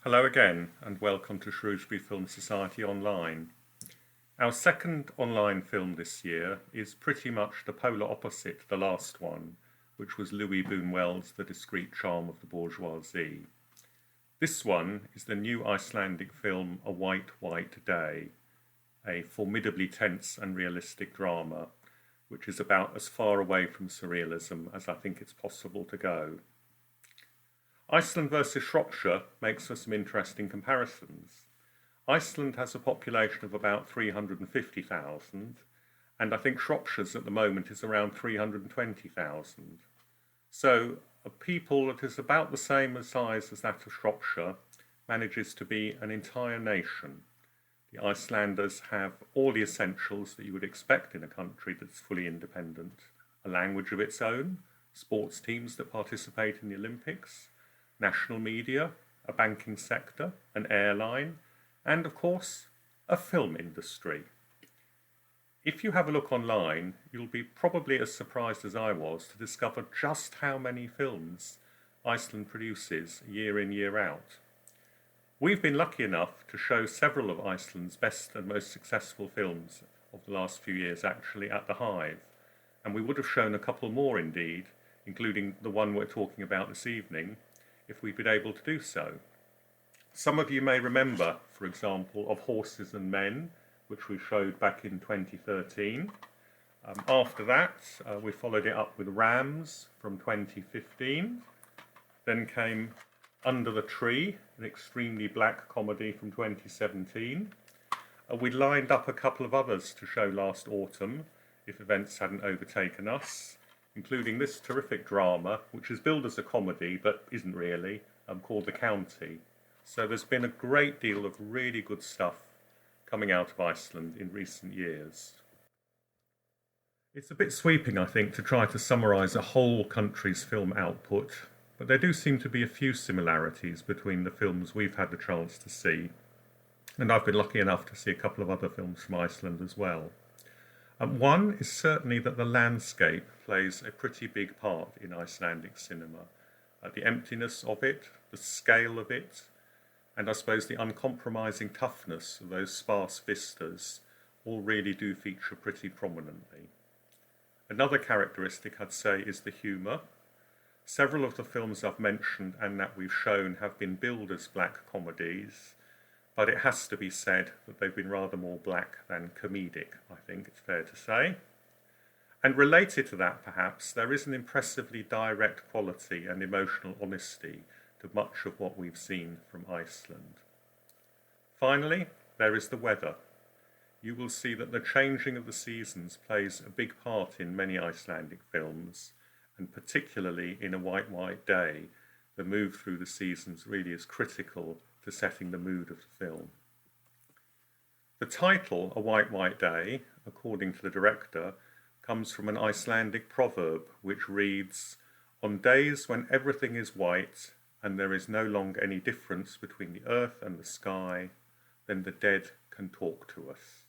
Hello again, and welcome to Shrewsbury Film Society Online. Our second online film this year is pretty much the polar opposite to the last one, which was Louis Buñuel's The Discreet Charm of the Bourgeoisie. This one is the new Icelandic film A White, White Day, a formidably tense and realistic drama, which is about as far away from surrealism as I think it's possible to go. Iceland versus Shropshire makes for some interesting comparisons. Iceland has a population of about 350,000, and I think Shropshire's at the moment is around 320,000. So a people that is about the same size as that of Shropshire manages to be an entire nation. The Icelanders have all the essentials that you would expect in a country that's fully independent. A language of its own, sports teams that participate in the Olympics, national media, a banking sector, an airline, and of course, a film industry. If you have a look online, you'll be probably as surprised as I was to discover just how many films Iceland produces year in, year out. We've been lucky enough to show several of Iceland's best and most successful films of the last few years actually at the Hive, and we would have shown a couple more indeed, including the one we're talking about this evening, if we'd been able to do so. Some of you may remember, for example, of Horses and Men, which we showed back in 2013. After that, we followed it up with Rams from 2015. Then came Under the Tree, an extremely black comedy from 2017. We lined up a couple of others to show last autumn, if events hadn't overtaken us, including this terrific drama, which is billed as a comedy, but isn't really, called The County. So there's been a great deal of really good stuff coming out of Iceland in recent years. It's a bit sweeping, I think, to try to summarise a whole country's film output, but there do seem to be a few similarities between the films we've had the chance to see, and I've been lucky enough to see a couple of other films from Iceland as well. One is certainly that the landscape plays a pretty big part in Icelandic cinema. The emptiness of it, the scale of it, and I suppose the uncompromising toughness of those sparse vistas all really do feature pretty prominently. Another characteristic, I'd say, is the humour. Several of the films I've mentioned and that we've shown have been billed as black comedies, but it has to be said that they've been rather more black than comedic, I think it's fair to say. And related to that, perhaps, there is an impressively direct quality and emotional honesty to much of what we've seen from Iceland. Finally, there is the weather. You will see that the changing of the seasons plays a big part in many Icelandic films, and particularly in A White, White Day, the move through the seasons really is critical to setting the mood of the film. The title, A White, White Day, according to the director, comes from an Icelandic proverb which reads, "On days when everything is white and there is no longer any difference between the earth and the sky, then the dead can talk to us."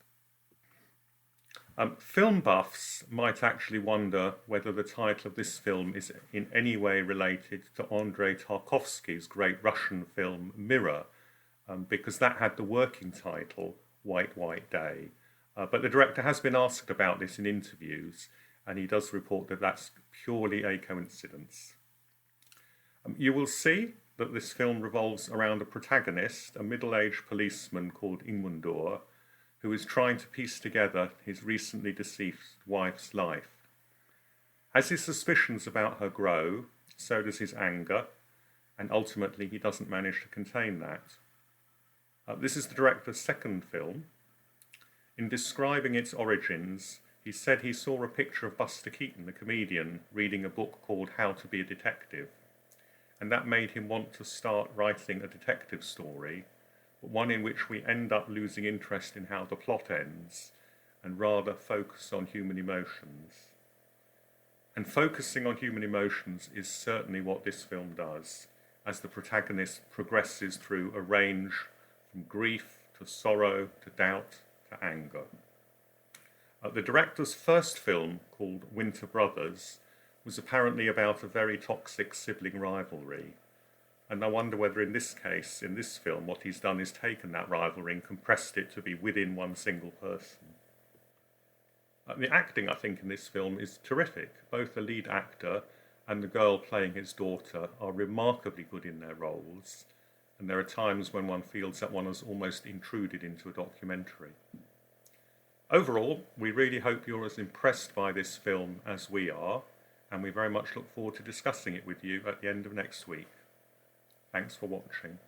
Film buffs might actually wonder whether the title of this film is in any way related to Andrei Tarkovsky's great Russian film Mirror, because that had the working title White, White Day. But the director has been asked about this in interviews, and he does report that that's purely a coincidence. You will see that this film revolves around a protagonist, a middle-aged policeman called Ingundur, who is trying to piece together his recently deceased wife's life. As his suspicions about her grow, so does his anger, and ultimately he doesn't manage to contain that. This is the director's second film. In describing its origins, he said he saw a picture of Buster Keaton, the comedian, reading a book called How to Be a Detective, and that made him want to start writing a detective story, but one in which we end up losing interest in how the plot ends and rather focus on human emotions. And focusing on human emotions is certainly what this film does, as the protagonist progresses through a range from grief to sorrow to doubt to anger. The director's first film, called Winter Brothers, was apparently about a very toxic sibling rivalry. And I wonder whether in this case, in this film, what he's done is taken that rivalry and compressed it to be within one single person. The acting, I think, in this film is terrific. Both the lead actor and the girl playing his daughter are remarkably good in their roles, and there are times when one feels that one has almost intruded into a documentary. Overall, we really hope you're as impressed by this film as we are, and we very much look forward to discussing it with you at the end of next week. Thanks for watching.